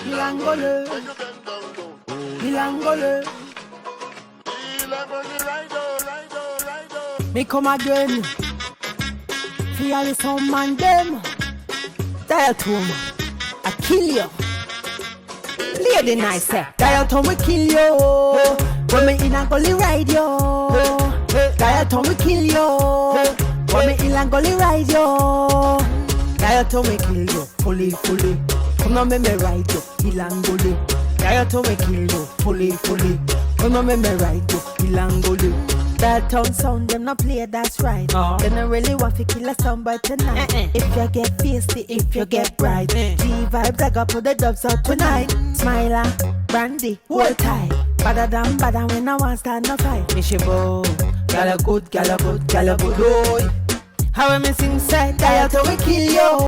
Ilangole, Ilangole. Me come again. Feel the sound man them. Dialtone, I kill you. Play the nice set. Dialtone we kill you. When me in a gully ride yo. Dialtone we kill you. When me in a gully ride yo. Dialtone we kill you. Fully. Come on, me ride you. Ilangole. Dialtone we kill you. Fully. Come on, me ride you. Ilangole. Dialtone Sound, them not play, that's right. They don't really want to kill a soundboy tonight. If you get feisty, if you get bright, G-vibes, I got put the dubs out tonight. Smiler, brandy, hold tight. Badder when I want start no fight. Mishibo, gal a good, boy. How am I sing say, Dialtone we kill you.